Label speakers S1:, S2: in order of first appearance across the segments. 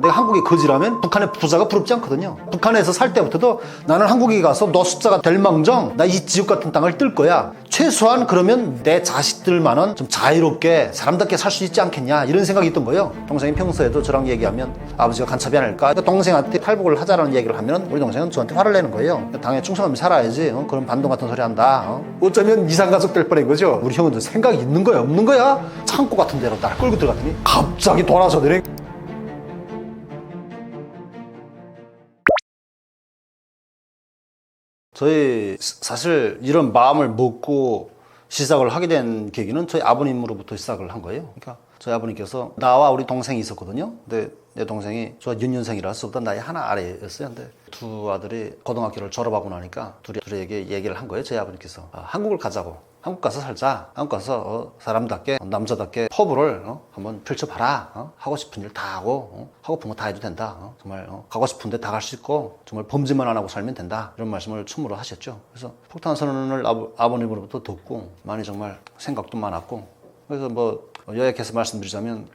S1: 내가 한국에 거지라면 북한의 부자가 부럽지 않거든요. 북한에서 살 때부터도 나는 한국에 가서 노숙자가 될 망정 나 이 지옥 같은 땅을 뜰 거야. 최소한 그러면 내 자식들만은 좀 자유롭게 사람답게 살 수 있지 않겠냐 이런 생각이 있던 거예요. 동생이 평소에도 저랑 얘기하면 아버지가 간첩이 아닐까. 그러니까 동생한테 탈북을 하자라는 얘기를 하면 우리 동생은 저한테 화를 내는 거예요. 당에 충성하면 살아야지. 그런 반동 같은 소리 한다. 어쩌면 이상가족 될 뻔한 거죠. 우리 형은 생각이 있는 거야 없는 거야? 창고 같은 데로 날 끌고 들어갔더니 갑자기 돌아서 내려. 저희 사실 이런 마음을 먹고 시작을 하게 된 계기는 저희 아버님으로부터 시작을 한 거예요. 그러니까 저희 아버님께서 나와 우리 동생이 있었거든요. 근데 내 동생이 저와 연년생이라서 저보다 나이 하나 아래였어요. 근데 두 아들이 고등학교를 졸업하고 나니까 둘에게 얘기를 한 거예요. 저희 아버님께서 한국을 가자고. 한국 가서 살자. 한국 가서 사람답게 남자답게 포부를 한번 펼쳐봐라. 하고 싶은 일 다 하고 하고픈 거 다 해도 된다. 정말 가고 싶은데 다 갈 수 있고 정말 범죄만 안 하고 살면 된다. 이런 말씀을 충무로 하셨죠. 그래서 폭탄 선언을 아버님으로부터 듣고 많이 정말 생각도 많았고 그래서 뭐 요약해서 말씀드리자면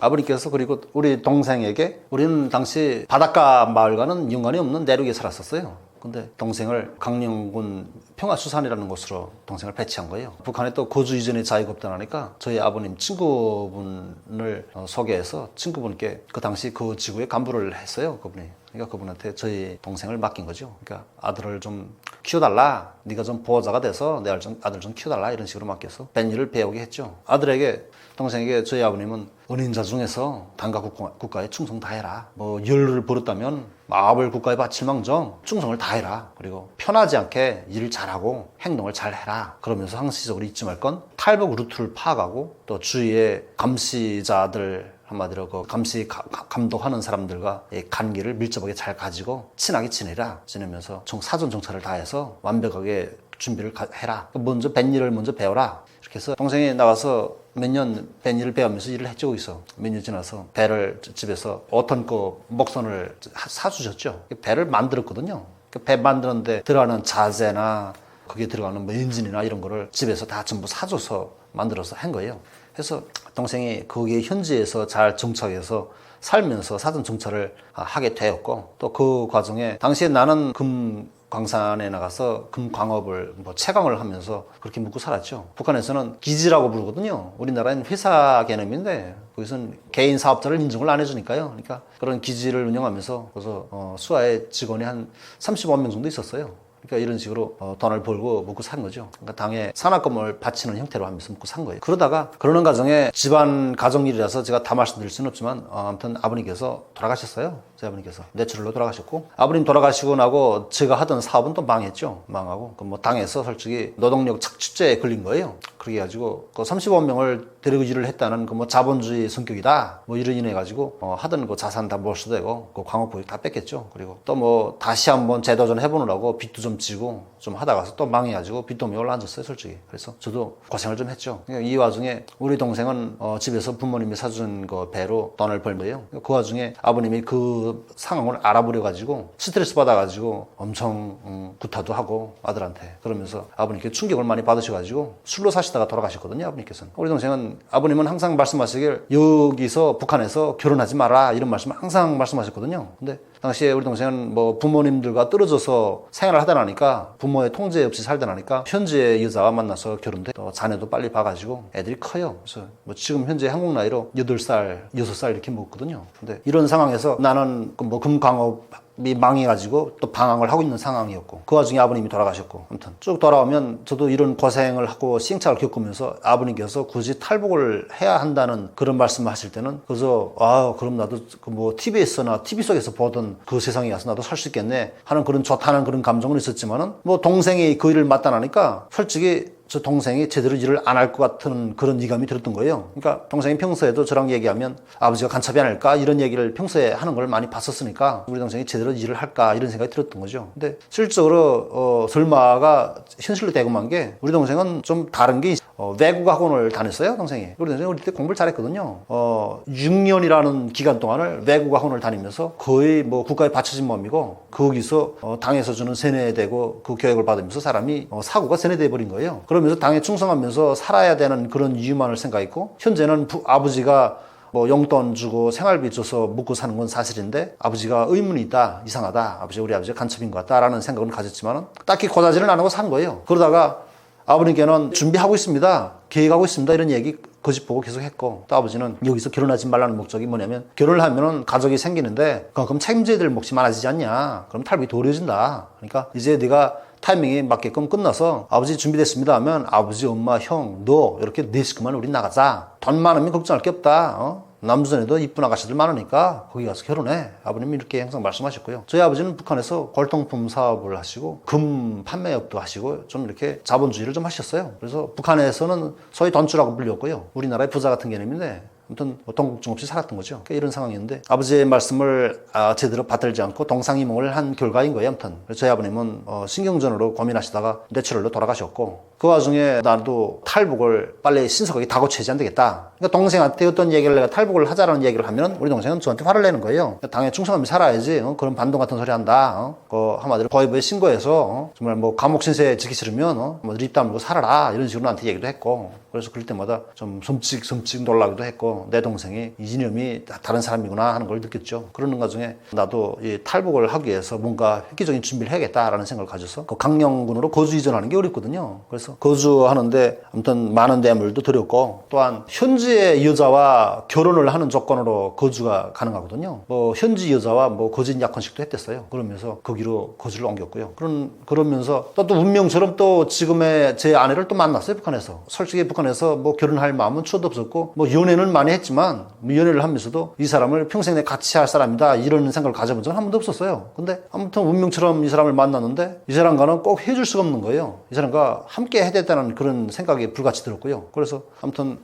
S1: 아버님께서 그리고 우리 동생에게 우리는 당시 바닷가 마을과는 연관이 없는 내륙에 살았었어요. 근데 동생을 강령군 평화수산이라는 곳으로 동생을 배치한 거예요. 북한에 또 거주 이전에 자유가 없다니까 저희 아버님 친구분을 소개해서 친구분께 그 당시 그 지구에 간부를 했어요. 그분이. 그러니까 그분한테 저희 동생을 맡긴 거죠. 그러니까 아들을 좀 키워달라. 네가 좀 보호자가 돼서 내 아들 좀 키워달라. 이런 식으로 맡겨서 뱃일을 배우게 했죠. 아들에게 동생에게 저희 아버님은 은인자 중에서 당과 국가에 충성 다해라. 뭐 열을 벌였다면 마법을 국가에 바칠 망정 충성을 다해라. 그리고 편하지 않게 일을 잘하고 행동을 잘해라. 그러면서 상시적으로 잊지 말 건 탈북 루트를 파악하고 또 주위의 감시자들 한마디로 그 감시 감독하는 사람들과 관계를 밀접하게 잘 가지고 친하게 지내면서 사전 정찰을 다해서 완벽하게 준비를 해라. 먼저 뱃일을 먼저 배워라. 이렇게 해서 동생이 나가서 몇 년 뱃일을 배우면서 일을 해주고 있어. 몇 년 지나서 배를 집에서 어떤 그 목선을 사주셨죠. 배를 만들었거든요. 배 만드는데 들어가는 자재나 그게 들어가는 뭐 엔진이나 이런 거를 집에서 다 전부 사줘서 만들어서 한 거예요. 그래서 동생이 거기에 현지에서 잘 정착해서 살면서 사전 정찰을 하게 되었고 또 그 과정에 당시에 나는 광산에 나가서 금광업을 채광을 하면서 그렇게 묵고 살았죠. 북한에서는 기지라고 부르거든요. 우리나라는 회사 개념인데 거기서는 개인 사업자를 인정을 안 해주니까요. 그러니까 그런 기지를 운영하면서 그래서 수하의 직원이 한 35명 정도 있었어요. 그러니까 이런 식으로 돈을 벌고 먹고 산 거죠. 그러니까 당에 산학금을 바치는 형태로 하면서 먹고 산 거예요. 그러다가 그러는 과정에 집안 가정일이라서 제가 다 말씀드릴 수는 없지만 아무튼 아버님께서 돌아가셨어요. 제 아버님께서 뇌출혈로 돌아가셨고 아버님 돌아가시고 나고 제가 하던 사업은 또 망했죠. 망하고 뭐 당에서 솔직히 노동력 착취죄에 걸린 거예요. 그렇게 해가지고 그 35명을 데리고 일을 했다는 그 뭐 자본주의 성격이다 뭐 이런 인해 가지고 하던 그 자산 다 몰수되고 그 광업보육 다 뺏겼죠. 그리고 또 뭐 다시 한번 재도전 해보느라고 빚도 좀 지고 좀 하다가서 또 망해가지고 빚더미에 올라앉았어요. 솔직히. 그래서 저도 고생을 좀 했죠. 그러니까 이 와중에 우리 동생은 집에서 부모님이 사준 그 배로 돈을 벌고요. 그 와중에 아버님이 그 상황을 알아버려 가지고 스트레스 받아 가지고 엄청 구타도 하고 아들한테 그러면서 아버님께 충격을 많이 받으셔가지고 술로 사시다가 돌아가셨거든요. 아버님께서는. 우리 동생은 아버님은 항상 말씀하시길 여기서 북한에서 결혼하지 마라 이런 말씀을 항상 말씀하셨거든요. 근데 당시에 우리 동생은 뭐 부모님들과 떨어져서 생활을 하다 나니까 부모의 통제 없이 살다 나니까 현지의 여자와 만나서 결혼돼 또 자녀도 빨리 봐가지고 애들이 커요. 그래서 뭐 지금 현재 한국 나이로 8살, 6살 이렇게 먹거든요. 근데 이런 상황에서 나는 뭐 금광업이 망해가지고 또 방황을 하고 있는 상황이었고 그 와중에 아버님이 돌아가셨고 아무튼 쭉 돌아오면 저도 이런 고생을 하고 시행착오를 겪으면서 아버님께서 굳이 탈북을 해야 한다는 그런 말씀을 하실 때는 그래서 그럼 나도 뭐 TV에서나 TV 속에서 보던 그 세상에 가서 나도 살 수 있겠네 하는 그런 좋다는 그런 감정은 있었지만은 뭐 동생이 그 일을 맡아나니까 솔직히 저 동생이 제대로 일을 안 할 것 같은 그런 이감이 들었던 거예요. 그러니까 동생이 평소에도 저랑 얘기하면 아버지가 간첩이 아닐까 이런 얘기를 평소에 하는 걸 많이 봤었으니까 우리 동생이 제대로 일을 할까 이런 생각이 들었던 거죠. 근데 실질적으로 설마가 현실로 되고 만 게 우리 동생은 좀 다른 게 외국 학원을 다녔어요. 동생이. 우리 동생이 우리 때 공부를 잘했거든요. 6년이라는 기간 동안을 외국 학원을 다니면서 거의 뭐 국가에 바쳐진 몸이고 거기서 당에서 주는 세뇌되고 그 교육을 받으면서 사람이 사고가 세뇌돼 버린 거예요. 그러면서 당에 충성하면서 살아야 되는 그런 이유만을 생각했고 현재는 아버지가 뭐 용돈 주고 생활비 줘서 먹고 사는 건 사실인데 아버지가 의문이 있다, 이상하다, 우리 아버지가 간첩인 것 같다라는 생각은 가졌지만 딱히 고다지는 안 하고 산 거예요. 그러다가 아버님께는 준비하고 있습니다, 계획하고 있습니다, 이런 얘기 거짓 보고 계속 했고, 또 아버지는 여기서 결혼하지 말라는 목적이 뭐냐면 결혼을 하면은 가족이 생기는데 그럼 책임져야 될 몫이 많아지지 않냐, 그럼 탈북이 더 어려워진다, 그러니까 이제 네가 타이밍이 맞게끔 끝나서 아버지 준비됐습니다 하면 아버지, 엄마, 형, 너 이렇게 네 식구만 우리 나가자, 돈 많으면 걱정할 게 없다, 남조선에도 이쁜 아가씨들 많으니까 거기 가서 결혼해, 아버님이 이렇게 항상 말씀하셨고요. 저희 아버지는 북한에서 골동품 사업을 하시고 금 판매업도 하시고 좀 이렇게 자본주의를 좀 하셨어요. 그래서 북한에서는 소위 돈주라고 불렸고요, 우리나라의 부자 같은 개념인데 아무튼 동국증 없이 살았던 거죠. 그러니까 이런 상황이었는데 아버지의 말씀을 제대로 받들지 않고 동상이몽을 한 결과인 거예요. 아무튼 그래서 저희 아버님은 신경전으로 고민하시다가 뇌출혈로 돌아가셨고, 그 와중에 나도 탈북을 빨리 신속하게 다 고쳐야지 안 되겠다. 그러니까 동생한테 어떤 얘기를 내가 탈북을 하자라는 얘기를 하면 우리 동생은 저한테 화를 내는 거예요. 당연히 충성하면 살아야지, 그런 반동 같은 소리 한다, 한마디로 고위부에 신고해서 정말 뭐 감옥 신세 지기 싫으면 뭐 입 다물고 살아라, 이런 식으로 나한테 얘기도 했고, 그래서 그럴 때마다 좀 섬찟 놀라기도 했고, 내 동생이 이념이 다른 사람이구나 하는 걸 느꼈죠. 그러는 과정에 나도 이 탈북을 하기 위해서 뭔가 획기적인 준비를 해야겠다라는 생각을 가져서 그 강령군으로 거주 이전하는 게 어렵거든요. 그래서 거주하는데 아무튼 많은 대물도 들였고, 또한 현지의 여자와 결혼을 하는 조건으로 거주가 가능하거든요. 뭐 현지 여자와 뭐 거진 약혼식도 했댔어요. 그러면서 거기로 거주를 옮겼고요. 그러면서 또 운명처럼 또 지금의 제 아내를 또 만났어요, 북한에서. 솔직히 북한에서 뭐 결혼할 마음은 추워도 없었고, 뭐 연애는 많이 했지만 연애를 하면서도 이 사람을 평생 내 같이 할 사람이다, 이런 생각을 가져본 적은 한 번도 없었어요. 근데 아무튼 운명처럼 이 사람을 만났는데 이 사람과는 꼭 해줄 수가 없는 거예요. 이 사람과 함께 해야 되다는 그런 생각이 불같이 들었고요. 그래서 아무튼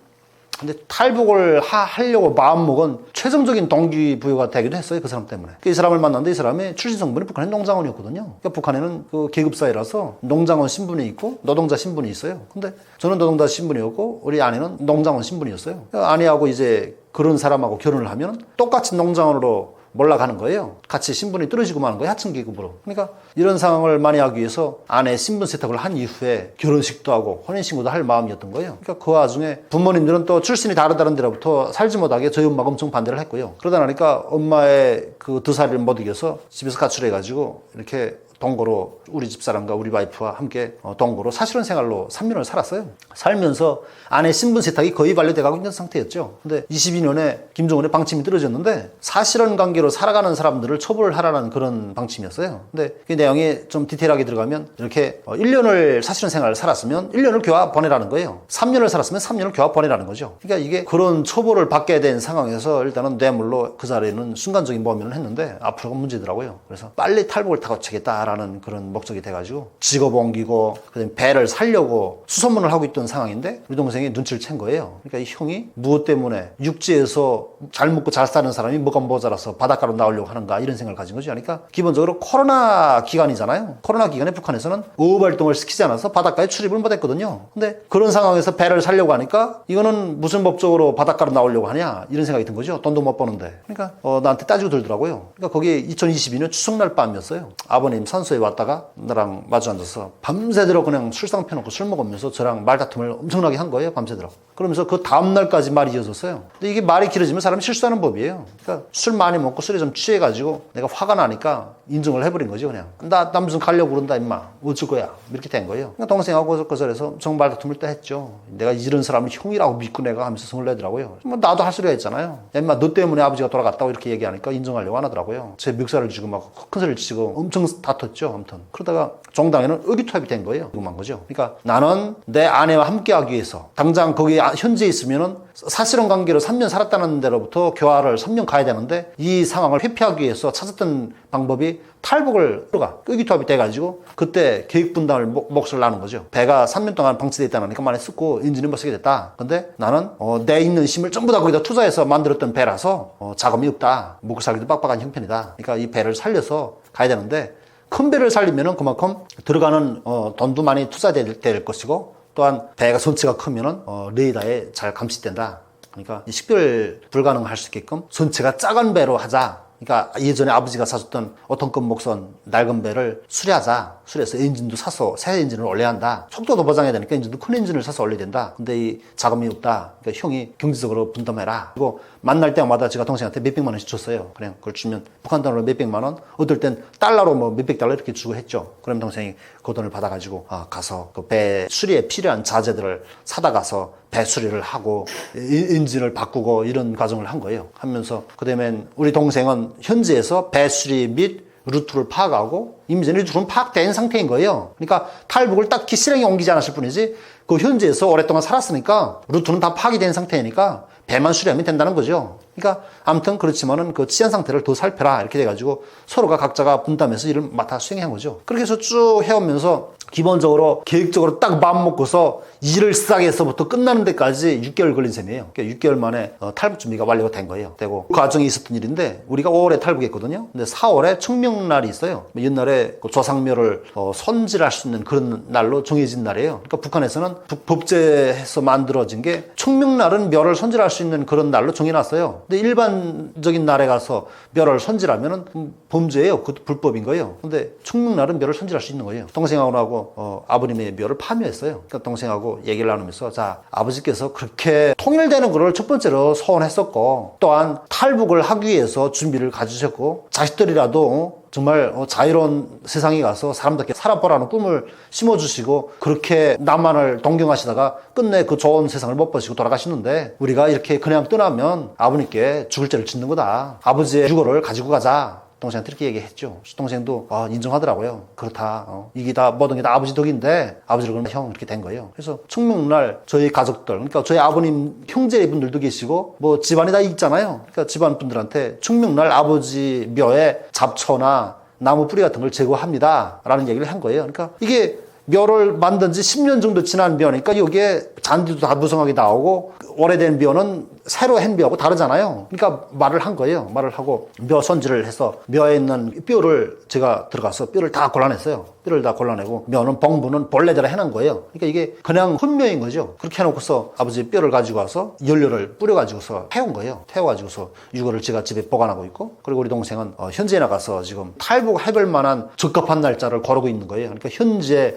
S1: 근데 탈북을 하려고 마음먹은 최종적인 동기부여가 되기도 했어요, 그 사람 때문에. 이 사람을 만났는데 이 사람의 출신 성분이 북한의 농장원이었거든요. 그러니까 북한에는 그 계급사회라서 농장원 신분이 있고 노동자 신분이 있어요. 근데 저는 노동자 신분이었고 우리 아내는 농장원 신분이었어요. 그러니까 아내하고 이제 그런 사람하고 결혼을 하면 똑같이 농장원으로 몰라가는 거예요. 같이 신분이 떨어지고 마는 거예요, 하층 계급으로. 그러니까 이런 상황을 만회하기 위해서 아내 신분 세탁을 한 이후에 결혼식도 하고 혼인신고도 할 마음이었던 거예요. 그러니까 그 와중에 부모님들은 또 출신이 다른 데로부터 살지 못하게 저희 엄마가 엄청 반대를 했고요. 그러다 나니까 엄마의 그 두 살을 못 이겨서 집에서 가출해가지고 이렇게 동거로 우리 집사람과 우리 와이프와 함께 동거로 사실혼 생활로 3년을 살았어요. 살면서 아내 신분 세탁이 거의 반려돼가고 있는 상태였죠. 근데 22년에 김정은의 방침이 떨어졌는데 사실혼 관계로 살아가는 사람들을 처벌하라는 그런 방침이었어요. 근데 그 내용이 좀 디테일하게 들어가면 이렇게 1년을 사실혼 생활을 살았으면 1년을 교화 보내라는 거예요. 3년을 살았으면 3년을 교화 보내라는 거죠. 그러니까 이게 그런 처벌을 받게 된 상황에서 일단은 뇌물로 그 자리에는 순간적인 범인을 했는데 앞으로가 문제더라고요. 그래서 빨리 탈북을 타고 치겠다라는 그런 목적이 돼가지고 직업 옮기고 그다음에 배를 살려고 수소문을 하고 있던 상황인데 우리 동생이 눈치를 챈 거예요. 그러니까 이 형이 무엇 때문에 육지에서 잘 먹고 잘 사는 사람이 뭐가 모자라서 바닷가로 나오려고 하는가, 이런 생각을 가진 거죠. 그러니까 기본적으로 코로나 기간이잖아요. 코로나 기간에 북한에서는 어업 활동을 시키지 않아서 바닷가에 출입을 못했거든요. 근데 그런 상황에서 배를 살려고 하니까 이거는 무슨 법적으로 바닷가로 나오려고 하냐, 이런 생각이 든 거죠. 돈도 못 버는데. 그러니까 나한테 따지고 들더라고요. 그러니까 거기에 2022년 추석날 밤이었어요. 아버님 산소에 왔다가 나랑 마주 앉아서 밤새도록 그냥 술상 펴놓고 술 먹으면서 저랑 말다툼을 엄청나게 한 거예요, 밤새도록. 그러면서 그 다음날까지 말이 이어졌어요. 근데 이게 말이 길어지면 사람이 실수하는 법이에요. 그러니까 술 많이 먹고 술에 좀 취해가지고 내가 화가 나니까 인정을 해버린 거죠. 그냥 나 무슨 가려고 그런다 임마, 어쩔 거야, 이렇게 된 거예요. 그러니까 동생하고 그 자리에서 정말 다툼을 또 했죠. 내가 이런 사람을 형이라고 믿고 내가 하면서 성을 내더라고요. 뭐 나도 할 소리가 있잖아요. 야 임마, 너 때문에 아버지가 돌아갔다고 이렇게 얘기하니까 인정하려고 안 하더라고요. 제 멱살을 쥐고 막 큰 소리를 치고 엄청 다퉜죠. 아무튼 그러다가 정당에는 의기투합이 된 거예요. 궁금한 거죠. 그러니까 나는 내 아내와 함께하기 위해서 당장 거기 현지에 있으면은 사실혼 관계로 3년 살았다는 데로부터 교화를 3년 가야 되는데 이 상황을 회피하기 위해서 찾았던 방법이 탈북을 들어가 의기투합이 돼가지고 그때 계획 분담을 몫을 나눈 거죠. 배가 3년 동안 방치돼 있다니까 많이 쓰고 엔진을 못 쓰게 됐다. 근데 나는 내 있는 힘을 전부 다 거기다 투자해서 만들었던 배라서 자금이 없다. 먹고 살기도 빡빡한 형편이다. 그러니까 이 배를 살려서 가야 되는데 큰 배를 살리면은 그만큼 들어가는 돈도 많이 투자될 것이고, 또한 배가 선체가 크면은 레이더에 잘 감시된다. 그러니까 식별 불가능할 수 있게끔 선체가 작은 배로 하자. 그러니까 예전에 아버지가 사줬던 5톤급 목선 낡은 배를 수리하자. 수리해서 엔진도 사서 새 엔진을 올려야 한다. 속도도 보장해야 되니까 엔진도 큰 엔진을 사서 올려야 된다. 근데 이 자금이 없다. 그러니까 형이 경제적으로 분담해라. 그리고 만날 때마다 제가 동생한테 몇백만 원씩 줬어요. 그냥 그걸 주면 북한 돈으로 몇백만 원, 어떨 땐 달러로 뭐 몇백 달러 이렇게 주고 했죠. 그럼 동생이 그 돈을 받아가지고 가서 그 배 수리에 필요한 자재들을 사다 가서 배 수리를 하고 엔진을 바꾸고 이런 과정을 한 거예요. 하면서 그다음에 우리 동생은 현지에서 배 수리 및 루트를 파악하고 이미 전에 루트는 파악된 상태인 거예요. 그러니까 탈북을 딱히 실행에 옮기지 않았을 뿐이지 그 현지에서 오랫동안 살았으니까 루트는 다 파악이 된 상태이니까 배만 수리하면 된다는 거죠. 그러니까 아무튼 그렇지만은 그 치안 상태를 더 살펴라 이렇게 돼가지고 서로가 각자가 분담해서 일을 맡아 수행한 거죠. 그렇게 해서 쭉 해오면서 기본적으로 계획적으로 딱 마음 먹고서 일을 시작해서부터 끝나는 데까지 6개월 걸린 셈이에요. 그러니까 6개월 만에 탈북 준비가 완료가 된 거예요. 되고 그 과정이 있었던 일인데 우리가 5월에 탈북했거든요. 근데 4월에 청명날이 있어요. 옛날에 그 조상묘를 손질할 수 있는 그런 날로 정해진 날이에요. 그러니까 북한에서는 법제해서 만들어진 게 청명날은 묘를 손질할 수 있는 그런 날로 정해놨어요. 근데 일반적인 날에 가서 묘를 손질하면은 범죄예요. 그것도 불법인 거예요. 근데 청명날은 묘를 손질할 수 있는 거예요. 동생하고 아버님의 묘를 파묘했어요. 그러니까 동생하고 얘기를 나누면서 자, 아버지께서 그렇게 통일되는 거를 첫 번째로 소원했었고 또한 탈북을 하기 위해서 준비를 가지셨고 자식들이라도 정말 자유로운 세상에 가서 사람답게 살아보라는 꿈을 심어주시고 그렇게 남한을 동경하시다가 끝내 그 좋은 세상을 못 보시고 돌아가시는데 우리가 이렇게 그냥 떠나면 아버님께 죽을 죄를 짓는 거다. 아버지의 유고를 가지고 가자. 동생한테 이렇게 얘기했죠. 동생도 인정하더라고요. 그렇다. 이게 다 모든 게 다 아버지 덕인데 아버지를 그러면 형 이렇게 된 거예요. 그래서 청명날 저희 가족들, 그러니까 저희 아버님 형제분들도 계시고 뭐 집안이 다 있잖아요. 그러니까 집안 분들한테 청명날 아버지 묘에 잡초나 나무 뿌리 같은 걸 제거합니다. 라는 얘기를 한 거예요. 그러니까 이게 묘를 만든 지 10년 정도 지난 묘니까 여기에 잔디도 다 무성하게 나오고 오래된 묘는 새로 한 묘하고 다르잖아요. 그러니까 말을 한 거예요. 말을 하고 묘 손질을 해서 묘에 있는 뼈를 제가 들어가서 뼈를 다 골라냈어요. 뼈를 다 골라내고 묘는 봉부는 본래대로 해놓은 거예요. 그러니까 이게 그냥 혼묘인 거죠. 그렇게 해놓고서 아버지 뼈를 가지고 와서 연료를 뿌려가지고서 태운 거예요. 태워가지고서 유골을 제가 집에 보관하고 있고 그리고 우리 동생은 현지에 나가서 지금 탈북해볼 만한 적합한 날짜를 고르고 있는 거예요. 그러니까 현재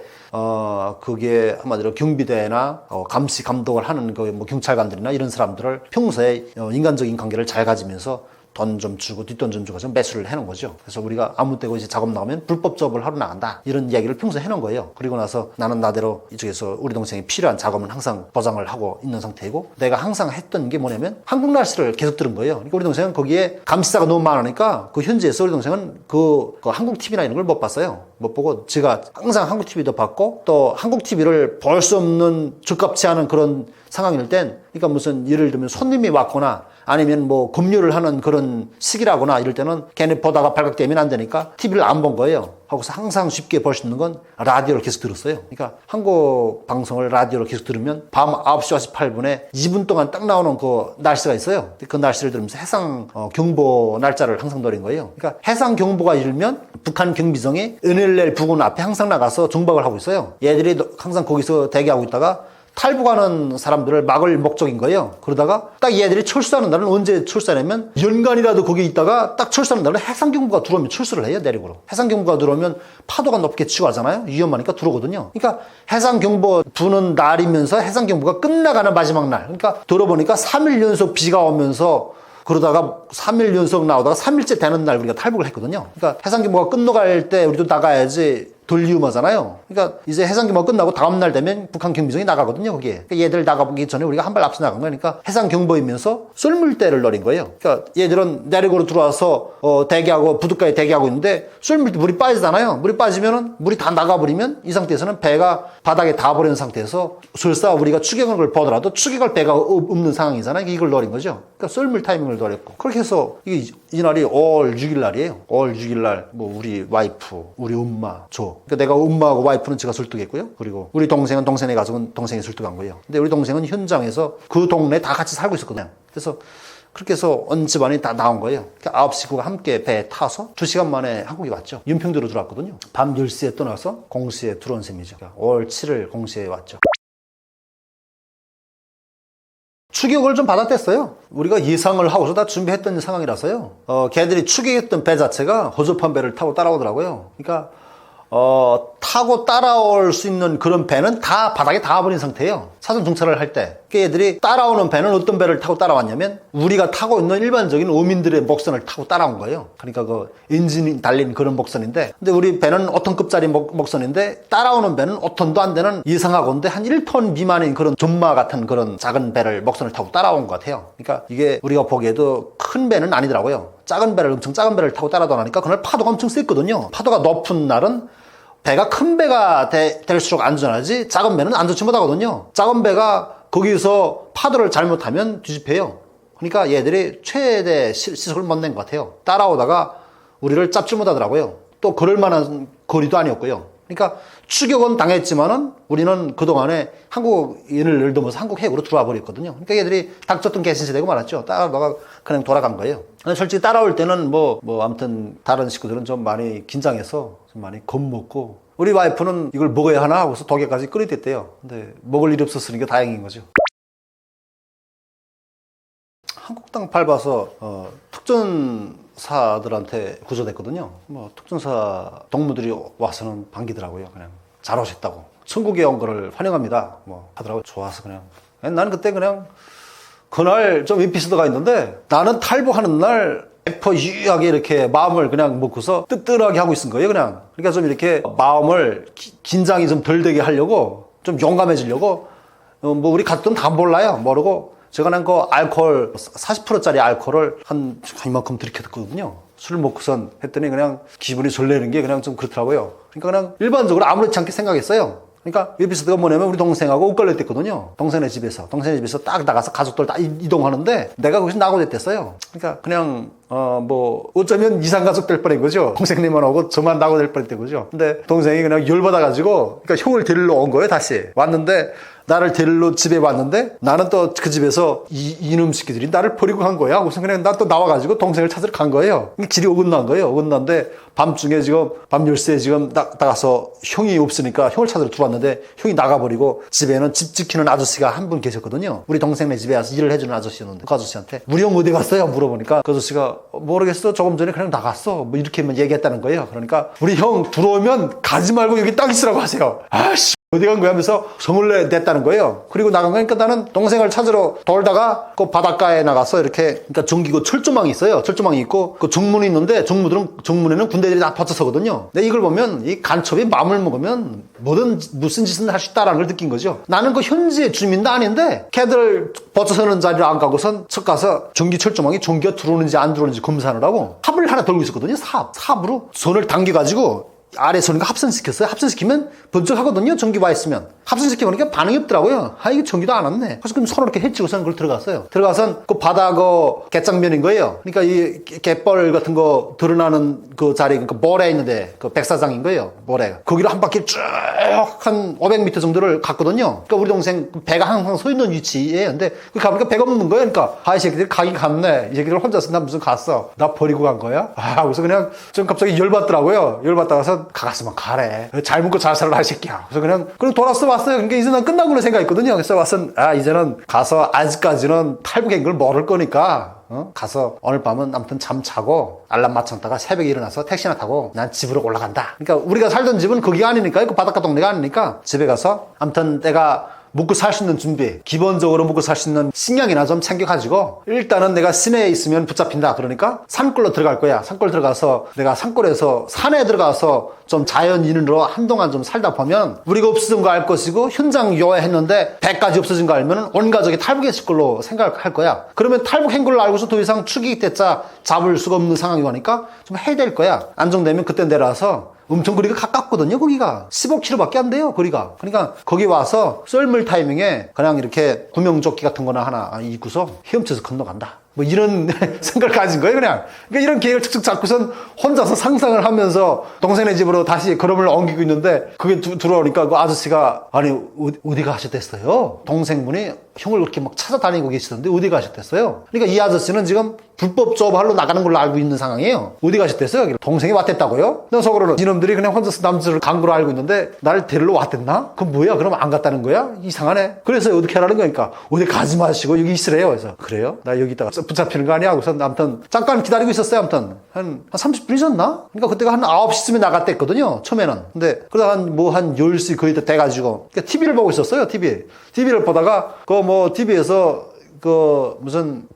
S1: 그게 한마디로 경비대나 감시 감독을 하는 뭐 경찰관들이나 이런 사람들을 평소에 인간적인 관계를 잘 가지면서 돈 좀 주고 뒷돈 좀 주고 매수를 해놓은 거죠. 그래서 우리가 아무 때고 이제 작업 나오면 불법 작업을 하러 나간다 이런 이야기를 평소에 해놓은 거예요. 그리고 나서 나는 나대로 이쪽에서 우리 동생이 필요한 작업은 항상 보장을 하고 있는 상태이고 내가 항상 했던 게 뭐냐면 한국 날씨를 계속 들은 거예요. 그러니까 우리 동생은 거기에 감시사가 너무 많으니까 그 현지에서 우리 동생은 그 한국 TV나 이런 걸 못 봤어요. 못 보고 제가 항상 한국 TV도 봤고 또 한국 TV를 볼 수 없는 적합치 않은 그런 상황일 땐 그러니까 무슨 예를 들면 손님이 왔거나 아니면 뭐 급료를 하는 그런 시기라거나 이럴 때는 걔네 보다가 발각되면 안 되니까 TV를 안 본 거예요. 하고서 항상 쉽게 볼 수 있는 건 라디오를 계속 들었어요. 그러니까 한국 방송을 라디오로 계속 들으면 밤 9시 58분에 2분 동안 딱 나오는 그 날씨가 있어요. 그 날씨를 들으면서 해상 경보 날짜를 항상 노린 거예요. 그러니까 해상 경보가 이르면 북한 경비정이 NLL 부근 앞에 항상 나가서 정박을 하고 있어요. 얘들이 항상 거기서 대기하고 있다가 탈북하는 사람들을 막을 목적인 거예요. 그러다가 딱 얘들이 철수하는 날은 언제 철수하냐면 연간이라도 거기 있다가 딱 철수하는 날은 해상경보가 들어오면 철수를 해요. 내륙으로. 해상경보가 들어오면 파도가 높게 치고 하잖아요. 위험하니까 들어오거든요. 그러니까 해상경보 부는 날이면서 해상경보가 끝나가는 마지막 날. 그러니까 들어보니까 3일 연속 비가 오면서 그러다가 3일 연속 나오다가 3일째 되는 날 우리가 탈북을 했거든요. 그러니까 해상경보가 끝나갈 때 우리도 나가야지 덜 위험하잖아요. 그러니까 이제 해상경보가 끝나고 다음날 되면 북한 경비정이 나가거든요, 거기에. 그러니까 얘들 나가기 전에 우리가 한 발 앞서 나간 거니까 해상경보이면서 쏠물대를 노린 거예요. 그러니까 얘들은 내륙으로 들어와서 대기하고 부둣가에 대기하고 있는데 쏠물대 물이 빠지잖아요. 물이 빠지면은 물이 다 나가버리면 이 상태에서는 배가 바닥에 닿아버리는 상태에서 설사 우리가 추격을 보더라도 추격할 배가 없는 상황이잖아요. 이걸 노린 거죠. 그러니까 쏠물 타이밍을 노렸고 그렇게 해서 이날이 5월 6일 날이에요. 5월 6일 날 뭐 우리 와이프, 우리 엄마, 저 그러니까 내가 엄마하고 와이프는 제가 설득했고요. 그리고 우리 동생은 동생의 가족은 동생이 설득한 거예요. 근데 우리 동생은 현장에서 그 동네 다 같이 살고 있었거든요. 그래서 그렇게 해서 온 집안이 다 나온 거예요. 그러니까 9식구가 함께 배에 타서 2시간 만에 한국에 왔죠. 연평도로 들어왔거든요. 밤 10시에 떠나서 공시에 들어온 셈이죠. 그러니까 5월 7일 공시에 왔죠. 추격을 좀 받았댔어요. 우리가 예상을 하고서 다 준비했던 상황이라서요. 걔들이 추격했던 배 자체가 허접한 배를 타고 따라오더라고요. 그러니까 타고 따라올 수 있는 그런 배는 다 바닥에 닿아버린 상태예요. 사전 정찰을 할 때. 그러니까 얘들이 따라오는 배는 어떤 배를 타고 따라왔냐면 우리가 타고 있는 일반적인 어민들의 목선을 타고 따라온 거예요. 그러니까 그 엔진이 달린 그런 목선인데, 근데 우리 배는 5톤급짜리 목선인데 따라오는 배는 5톤도 안 되는 이상하건데 한 1톤 미만인 그런 존마 같은 그런 작은 배를 목선을 타고 따라온 것 같아요. 그러니까 이게 우리가 보기에도 큰 배는 아니더라고요. 작은 배를, 엄청 작은 배를 타고 따라다니까 그날 파도가 엄청 셌거든요. 파도가 높은 날은 배가 큰 배가 될수록 안전하지 작은 배는 안전치 못하거든요. 작은 배가 거기서 파도를 잘못하면 뒤집혀요. 그러니까 얘들이 최대 시속을 못 낸 것 같아요. 따라오다가 우리를 짭지 못하더라고요. 또 그럴 만한 거리도 아니었고요. 그러니까 추격은 당했지만은 우리는 그동안에 한국인을 넘어서 한국 해역으로 들어와 버렸거든요. 그러니까 얘들이 닥쳤던 개신세 되고 말았죠. 따라오다가 그냥 돌아간 거예요. 근데 솔직히 따라올 때는 아무튼 다른 식구들은 좀 많이 긴장해서 좀 많이 겁먹고, 우리 와이프는 이걸 먹어야 하나 하고서 독에까지 끓이댔대요. 근데 먹을 일이 없었으니까 다행인 거죠. 한국당 밟아서 특전사들한테 구조됐거든요. 특전사 동무들이 와서는 반기더라고요. 그냥 잘 오셨다고, 천국에 온 거를 환영합니다 하더라고요. 좋아서 그냥 나는 그때 그냥 그날 좀 에피소드가 있는데, 나는 탈북하는 날 100% 유유하게 이렇게 마음을 그냥 먹고서 뜨뜻하게 하고 있은 거예요. 그러니까 좀 이렇게 마음을 긴장이 좀 덜 되게 하려고, 좀 용감해지려고, 우리 가족들은 다 몰라요. 모르고 제가 그냥 그 알코올 40%짜리 알코올을 한 이만큼 들이켰거든요. 술 먹고선 했더니 그냥 기분이 설레는 게 그냥 좀 그렇더라고요. 그러니까 그냥 일반적으로 아무렇지 않게 생각했어요. 그러니까 에피소드가 뭐냐면, 우리 동생하고 옷갈래 됐거든요. 동생네 집에서 딱 나가서 가족들 다 이동하는데 내가 거기서 나고 됐어요. 그러니까 그냥 어쩌면 이상가족 될 뻔한 거죠. 동생네만 오고 저만 나고 될 뻔했던 거죠. 근데 동생이 그냥 열받아가지고, 그러니까 형을 데리러 온 거예요. 다시 왔는데, 나를 데리러 집에 왔는데, 나는 또 그 집에서 이놈 새끼들이 나를 버리고 간 거야. 그래서 그냥 나 또 나와가지고 동생을 찾으러 간 거예요. 길이 어긋난 거예요. 어긋난데 밤중에 지금 밤 10시에 지금 나가서 형이 없으니까 형을 찾으러 들어왔는데, 형이 나가버리고 집에는 집 지키는 아저씨가 한 분 계셨거든요. 우리 동생네 집에 와서 일을 해주는 아저씨였는데, 그 아저씨한테 우리 형 어디 갔어요? 물어보니까 그 아저씨가 모르겠어, 조금 전에 그냥 나갔어, 이렇게만 얘기했다는 거예요. 그러니까 우리 형 들어오면 가지 말고 여기 딱 있으라고 하세요. 아씨 어디 간 거야 하면서 성을 냈다는 거예요. 그리고 나간 거니까 나는 동생을 찾으러 돌다가 그 바닷가에 나가서 이렇게, 그러니까 전기구 철조망이 있어요. 철조망이 있고 그 정문이 있는데, 정문에는 군대들이 다 붙어서거든요. 근데 이걸 보면 이 간첩이 마음을 먹으면 무슨 짓은 할 수 있다라는 걸 느낀 거죠. 나는 그 현지의 주민도 아닌데 걔들 붙어서는 자리를 안 가고선 척 가서 전기 철조망이 전기가 들어오는지 안 들어오는지 검사하느라고 삽을 하나 들고 있었거든요. 삽으로 손을 당겨가지고 아래 손이가 합선시켰어요. 합선시키면 번쩍 하거든요. 전기 와 있으면. 합선시켜보니까 반응이 없더라고요. 이거 전기도 안 왔네. 그래서 그럼 손을 이렇게 헤치고서는 그걸 들어갔어요. 들어가선 그 바다 갯장면인 거예요. 그러니까 이 갯벌 같은 거 드러나는 그 자리, 그러니까 모래 있는데 그 백사장인 거예요. 모래. 거기로 한 바퀴 쭉 한 500m 정도를 갔거든요. 그러니까 우리 동생 배가 항상 서 있는 위치에. 근데 그 가보니까 배가 없는 거예요. 그러니까 이 새끼들이 가긴 갔네. 이 새끼들 혼자서 나 무슨 갔어. 나 버리고 간 거야? 그래서 그냥 좀 갑자기 열받더라고요. 열받다가서 가갔으면 가래. 잘 먹고 잘 살아라 이 새끼야. 그래서 그냥 돌아서 왔어요. 그러니까 이제 난 끝나고는 생각했거든요. 그래서 왔은 이제는 가서 아직까지는 탈북한 걸 모를 거니까 가서 오늘 밤은 아무튼 잠 자고 알람 맞췄다가 새벽에 일어나서 택시나 타고 난 집으로 올라간다. 그러니까 우리가 살던 집은 거기가 아니니까, 그 바닷가 동네가 아니니까 집에 가서 아무튼 내가 먹고 살 수 있는 준비, 기본적으로 먹고 살 수 있는 식량이나 좀 챙겨가지고, 일단은 내가 시내에 있으면 붙잡힌다. 그러니까 산골로 들어갈 거야. 산골 들어가서 내가 산골에서 산에 들어가서 좀 자연인으로 한동안 좀 살다 보면 우리가 없어진 거 알 것이고, 현장 요해했는데 배까지 없어진 거 알면 온 가족이 탈북했을 걸로 생각할 거야. 그러면 탈북한 걸로 알고서 더 이상 추기 대자 잡을 수가 없는 상황이 오니까 좀 해야 될 거야. 안정되면 그때 내려와서, 엄청 거리가 가깝거든요. 거기가 15km밖에 안 돼요. 거리가. 그러니까 거기 와서 썰물 타이밍에 그냥 이렇게 구명조끼 같은 거나 하나 입고서 헤엄쳐서 건너간다. 이런 생각을 가진 거예요. 그러니까 이런 계획을 툭툭 잡고선 혼자서 상상을 하면서 동생네 집으로 다시 걸음을 옮기고 있는데, 그게 들어오니까 그 아저씨가 어디 가셨댔어요? 동생분이 형을 그렇게 막 찾아다니고 계시던데 어디 가셨댔어요? 그러니까 이 아저씨는 지금 불법 조업하러 나가는 걸로 알고 있는 상황이에요. 어디 가셨댔어요? 동생이 왔댔다고요? 너 속으로는 이놈들이 그냥 혼자서 남자를 간 걸로 알고 있는데 나를 데리러 왔댔나? 그럼 뭐야? 그럼 안 갔다는 거야? 이상하네. 그래서 어떻게 하라는 거니까 어디 가지 마시고 여기 있으래요. 그래서 그래요? 나 여기 있다가 붙잡히는 거 아니야? 그래서 아무튼 잠깐 기다리고 있었어요. 아무튼 한 30분 있었나? 그러니까 그때가 한 9시쯤에 나갔댔거든요. 처음에는. 근데 그러다 한 10시 거의 다 돼가지고 그러니까 TV를 보고 있었어요. TV를 보다가 TV에서 무슨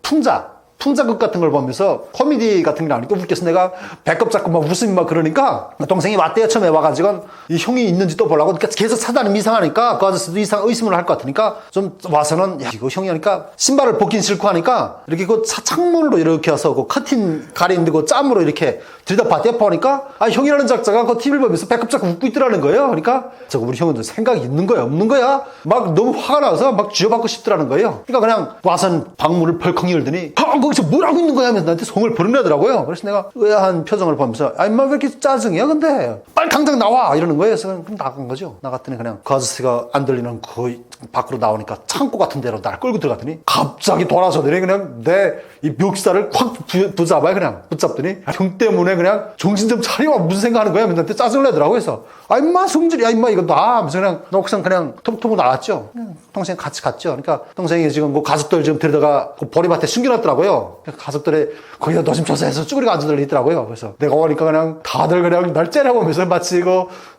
S1: 풍자극 같은 걸 보면서 코미디 같은 게 나오니까 웃겨서 내가 배꼽 잡고 막 웃음이 막 그러니까 동생이 왔대요. 처음에 와가지고 이 형이 있는지 또 보려고 그러니까 계속 찾아다니면 이상하니까 그 아저씨도 의심을 할 것 같으니까 좀 와서는 야 이거 형이 하니까 신발을 벗긴 싫고 하니까 이렇게 창문으로 이렇게 와서 커튼 가리는데 짬으로 이렇게 들여다봤대요. 보니까 형이라는 작자가 TV를 보면서 배꼽 잡고 웃고 있더라는 거예요. 그러니까 우리 형은 생각이 있는 거야 없는 거야 막 너무 화가 나서 막 쥐어받고 싶더라는 거예요. 그러니까 그냥 와선 방문을 벌컥 열더니 거기서 뭘 하고 있는 거야 하면서 나한테 송을 버릇내더라고요. 그래서 내가 의아한 표정을 보면서 인마 왜 이렇게 짜증이야 근데 빨리 당장 나와 이러는 거예요. 그래서 그럼 나간 거죠. 나갔더니 그냥 그 아저씨가 안 들리는 거의 밖으로 나오니까 창고 같은 데로 날 끌고 들어갔더니 갑자기 돌아서더니 그냥 내 이 멱살을 확 붙잡아요. 그냥 붙잡더니 형 때문에 그냥 정신 좀 차려 무슨 생각하는 거야 하면서 나한테 짜증을 내더라고요. 그래서 인마 성질이야 인마 이거 놔 하면서 그냥 녹상 그냥 톡톡 나왔죠. 동생 같이 갔죠. 그러니까 동생이 지금 가족들 지금 데려다가 보리밭에 숨겨놨더라고요. 가족들이 거기다 노심초사해서 쭈그리고 앉아들 있더라고요. 그래서 내가 오니까 그냥 다들 그냥 날 째려보면서 마치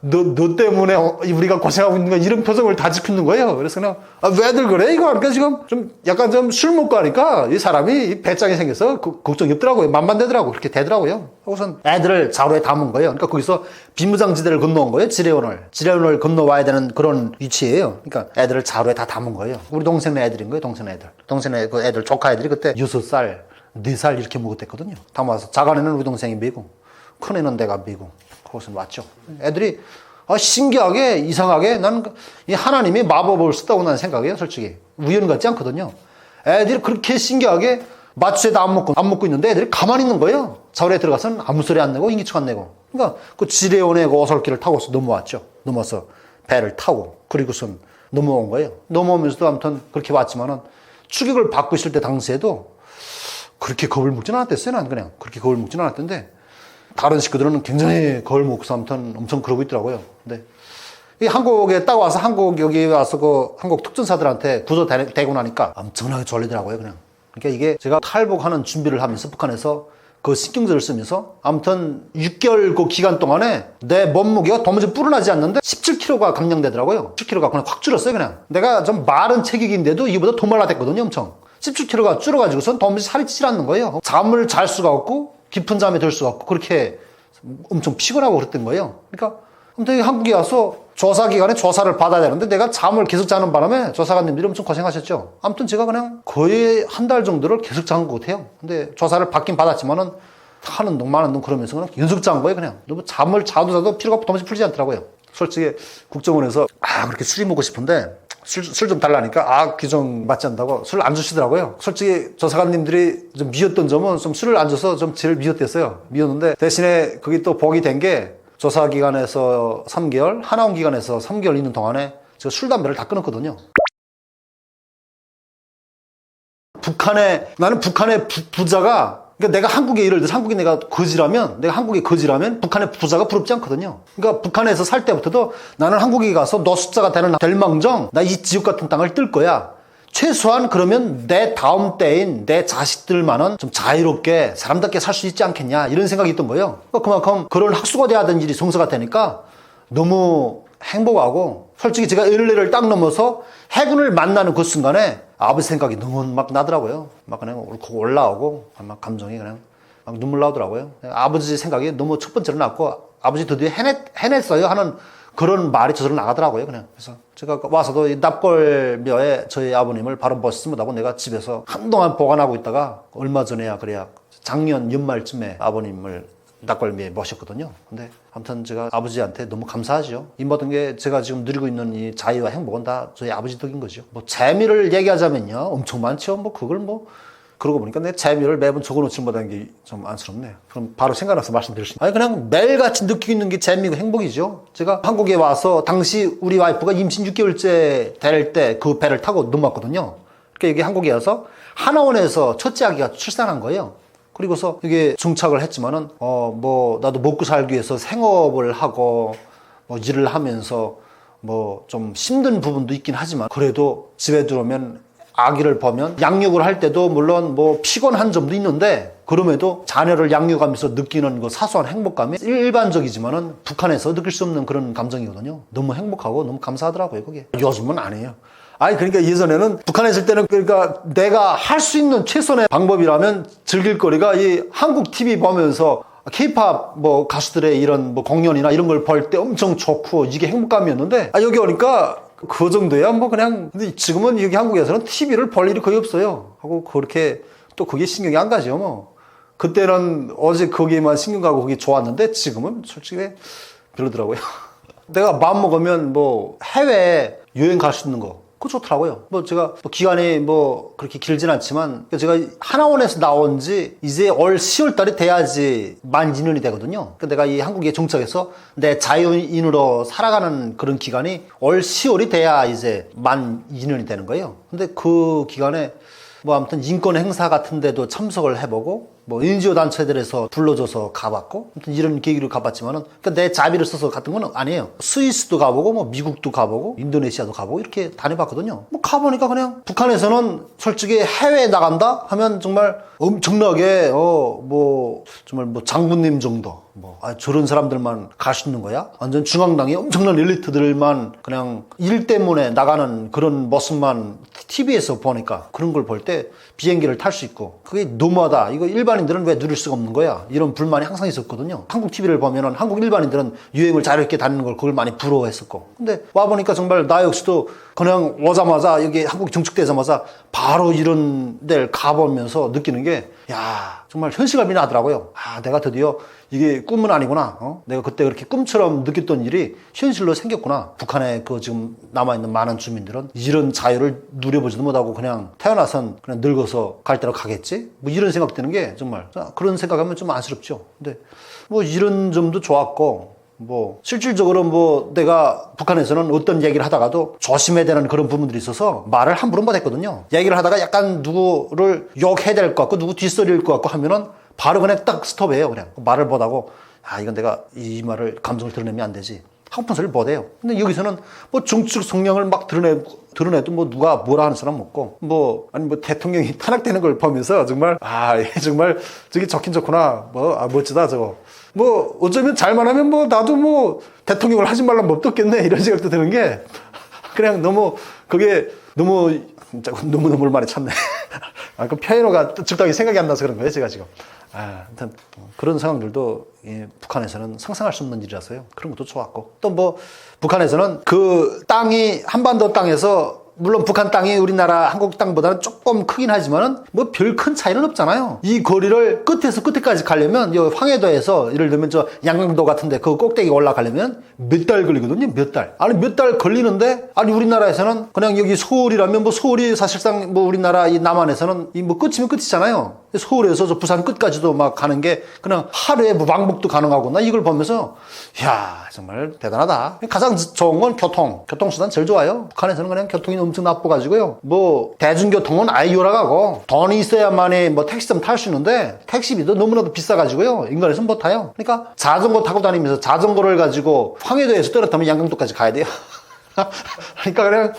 S1: 너 때문에 우리가 고생하고 있는 거 이런 표정을 다 짓는 거예요. 그래서 그냥 왜들 그래 이거 하니까 지금 좀 약간 좀 술 먹고 하니까 이 사람이 배짱이 생겨서 걱정이 없더라고요. 만만되더라고 그렇게 되더라고요. 우선 애들을 자루에 담은 거예요. 그러니까 거기서 비무장지대를 건너온 거예요. 지뢰원을 건너와야 되는 그런 위치예요. 그러니까 애들을 자루에 다 담은 거예요. 우리 동생네 애들인 거예요. 동생네 그 애들 조카 애들이 그때 6살 4살 이렇게 먹었댔거든요. 담아서 작아내는 우리 동생이 미고 큰 애는 내가 미고 거기서 왔죠. 애들이 신기하게 이상하게 나는 이 하나님이 마법을 썼다고 나는 생각해요. 솔직히 우연 같지 않거든요. 애들이 그렇게 신기하게 마취에도 안 먹고 있는데 애들이 가만히 있는 거예요. 자루에 들어가서는 아무 소리 안 내고 인기척 안 내고. 그러니까 그 지뢰원의 그 오솔길을 타고서 넘어왔죠. 넘어서 배를 타고 그리고선 넘어온 거예요. 넘어오면서도 아무튼 그렇게 왔지만은 추격을 받고 있을 때 당시에도 그렇게 겁을 먹지는 않았댔어요. 난 그냥 그렇게 겁을 먹지는 않았던데 다른 식구들은 굉장히 겁을 먹고서 아무튼 엄청 그러고 있더라고요. 근데 이 한국에 딱 와서 여기 와서 한국 특전사들한테 구조되고 나니까 엄청나게 졸리더라고요. 그냥. 그러니까 이게 제가 탈북하는 준비를 하면서 북한에서 그 신경전을 쓰면서 아무튼 6개월 그 기간 동안에 내 몸무게가 도무지 불어나지 않는데 17kg가 감량되더라고요. 17kg가 그냥 확 줄었어요. 그냥. 내가 좀 마른 체격인데도 이보다 더 말라댔거든요. 엄청. 17kg가 줄어가지고선 도무지 살이 찌질 않는 거예요. 잠을 잘 수가 없고 깊은 잠에 들 수가 없고 그렇게 엄청 피곤하고 그랬던 거예요. 그러니까 아무튼 한국에 와서 조사 기간에 조사를 받아야 되는데 내가 잠을 계속 자는 바람에 조사관님들이 엄청 고생하셨죠. 아무튼 제가 그냥 거의 한 달 정도를 계속 잔 것 같아요. 근데 조사를 받긴 받았지만은 하는 동 마는 동 그러면서 그냥 연속 잔 거예요. 그냥 너무 잠을 자도 피로가 도무지 풀리지 않더라고요. 솔직히 국정원에서 그렇게 술이 먹고 싶은데 술 좀 달라니까 규정 맞지 않다고 술 안 주시더라고요. 솔직히 조사관님들이 좀 미웠던 점은 좀 술을 안 줘서 좀 제일 미웠댔어요. 미웠는데 대신에 그게 또 복이 된 게 조사 기간에서 3개월, 하나원 기간에서 3개월 있는 동안에 제가 술, 담배를 다 끊었거든요. 나는 북한의 부자가, 그러니까 내가 한국에 예를 들어서 내가 한국에 거지라면 북한의 부자가 부럽지 않거든요. 그러니까 북한에서 살 때부터도 나는 한국에 가서 노숙자가 될 망정, 나 이 지옥 같은 땅을 뜰 거야. 최소한 그러면 내 다음 때인 내 자식들만은 좀 자유롭게 사람답게 살 수 있지 않겠냐 이런 생각이 있던 거예요. 그만큼 그런 학수가 돼야 하던 일이 성사가 되니까 너무 행복하고 솔직히 제가 LA를 딱 넘어서 해군을 만나는 그 순간에 아버지 생각이 너무 막 나더라고요. 막 그냥 울컥 올라오고 막 감정이 그냥 막 눈물 나오더라고요. 아버지 생각이 너무 첫 번째로 났고 아버지 드디어 해냈어요 하는 그런 말이 저절로 나가더라고요. 그냥. 그래서 제가 와서도 이 납골묘에 저희 아버님을 바로 모시지 못하고 내가 집에서 한동안 보관하고 있다가 얼마 전에야 그래야 작년 연말쯤에 아버님을 납골묘에 모셨거든요. 근데 아무튼 제가 아버지한테 너무 감사하죠. 이 모든 게 제가 지금 누리고 있는 이 자유와 행복은 다 저희 아버지 덕인 거죠. 뭐 재미를 얘기하자면요. 엄청 많죠. 그러고 보니까 내 재미를 매번 적어놓지 못하는 게 좀 안쓰럽네요. 그럼 바로 생각나서 말씀드릴 수 있어요. 그냥 매일같이 느끼고 있는 게 재미고 행복이죠. 제가 한국에 와서 당시 우리 와이프가 임신 6개월째 될 때 그 배를 타고 넘어왔거든요. 그러니까 여기 한국에 와서 하나원에서 첫째 아기가 출산한 거예요. 그리고서 이게 정착을 했지만은 나도 먹고 살기 위해서 생업을 하고 일을 하면서 좀 힘든 부분도 있긴 하지만 그래도 집에 들어오면 아기를 보면 양육을 할 때도 물론 뭐 피곤한 점도 있는데 그럼에도 자녀를 양육하면서 느끼는 그 사소한 행복감이 일반적이지만은 북한에서 느낄 수 없는 그런 감정이거든요. 너무 행복하고 너무 감사하더라고요, 그게. 요즘은 아니에요. 아니, 그러니까 예전에는 북한에 있을 때는 그러니까 내가 할 수 있는 최선의 방법이라면 즐길 거리가 이 한국 TV 보면서 K-팝 뭐 가수들의 이런 뭐 공연이나 이런 걸 볼 때 엄청 좋고 이게 행복감이었는데 여기 오니까 그 정도야 뭐 그냥. 근데 지금은 여기 한국에서는 TV를 볼 일이 거의 없어요. 하고 그렇게 또 그게 신경이 안 가죠 뭐. 그때는 어제 거기에만 신경 가고 그게 좋았는데 지금은 솔직히 별로더라고요. 내가 마음 먹으면 뭐 해외 여행 갈 수 있는 거 그거 좋더라고요. 뭐 제가 뭐 기간이 뭐 그렇게 길진 않지만 제가 하나원에서 나온 지 이제 올 10월 달이 돼야지 만 2년이 되거든요. 그러니까 내가 이 한국에 정착해서 내 자유인으로 살아가는 그런 기간이 올 10월이 돼야 이제 만 2년이 되는 거예요. 근데 그 기간에 뭐 아무튼 인권 행사 같은 데도 참석을 해보고 뭐 NGO 단체들에서 불러줘서 가봤고 아무튼 이런 계기로 가봤지만은 그러니까 내 자비를 써서 갔던 건 아니에요. 스위스도 가보고 뭐 미국도 가보고 인도네시아도 가보고 이렇게 다녀봤거든요. 뭐 가보니까 그냥 북한에서는 솔직히 해외에 나간다 하면 정말 엄청나게 뭐 정말 뭐 장군님 정도 저런 사람들만 갈 수 있는 거야? 완전 중앙당의 엄청난 엘리트들만 그냥 일 때문에 나가는 그런 모습만 TV에서 보니까 그런 걸 볼 때 비행기를 탈 수 있고 그게 너무하다. 이거 일반인들은 왜 누릴 수가 없는 거야? 이런 불만이 항상 있었거든요. 한국 TV를 보면은 한국 일반인들은 유행을 자유롭게 다니는 걸 그걸 많이 부러워했었고. 근데 와보니까 정말 나 역시도 그냥 오자마자 여기 한국이 정축되자마자 바로 이런 데를 가보면서 느끼는 게 야, 정말 현실감이 나더라고요. 내가 드디어 이게 꿈은 아니구나. 내가 그때 그렇게 꿈처럼 느꼈던 일이 현실로 생겼구나. 북한에 그 지금 남아있는 많은 주민들은 이런 자유를 누려보지도 못하고 그냥 태어나선 그냥 늙어서 갈 대로 가겠지? 뭐 이런 생각 드는 게 정말 그런 생각하면 좀 안쓰럽죠. 근데 뭐 이런 점도 좋았고 뭐 실질적으로 뭐 내가 북한에서는 어떤 얘기를 하다가도 조심해야 되는 그런 부분들이 있어서 말을 함부로 못 했거든요. 얘기를 하다가 약간 누구를 욕해야 될 것 같고 누구 뒷소리일 것 같고 하면은 바로 그냥 딱 스톱해요. 그냥 말을 못하고 이건 내가 이 말을 감정을 드러내면 안 되지 하고픈 소리를 못해요. 근데 여기서는 뭐 정치적 성향을 막 드러내도 뭐 누가 뭐라 하는 사람 없고 뭐 아니 뭐 대통령이 탄핵되는 걸 보면서 정말 정말 저기 좋긴 좋구나 멋지다 저거 뭐 어쩌면 잘만 하면 뭐 나도 뭐 대통령을 하지 말란 법도 없겠네 이런 생각도 드는 게 그냥 너무 그게 너무 많이 참네. 그 표현어가 적당히 생각이 안 나서 그런 거예요 제가 지금. 아무튼 그런 상황들도 북한에서는 상상할 수 없는 일이라서요. 그런 것도 좋았고 또 뭐 북한에서는 그 땅이 한반도 땅에서 물론 북한 땅이 우리나라 한국 땅보다는 조금 크긴 하지만은 뭐 별 큰 차이는 없잖아요. 이 거리를 끝에서 끝에까지 가려면 이 황해도에서 예를 들면 저 양강도 같은데 그 꼭대기 올라가려면 몇 달 걸리거든요. 몇 달. 몇 달 걸리는데 우리나라에서는 그냥 여기 서울이라면 뭐 서울이 사실상 뭐 우리나라 이 남한에서는 이 뭐 끝이면 끝이잖아요. 서울에서 저 부산 끝까지도 막 가는 게 그냥 하루에 뭐 왕복도 가능하고 나 이걸 보면서 야 정말 대단하다. 가장 좋은 건 교통수단 제일 좋아요. 북한에서는 그냥 교통이 엄청 나빠가지고요. 뭐 대중교통은 아예 요락하고 돈이 있어야만이 뭐 택시 좀 탈 수 있는데 택시비도 너무나도 비싸가지고요. 인간에서는 못 타요. 그러니까 자전거 타고 다니면서 자전거를 가지고 황해도에서 떨어뜨리면 양강도까지 가야 돼요. 그러니까 그냥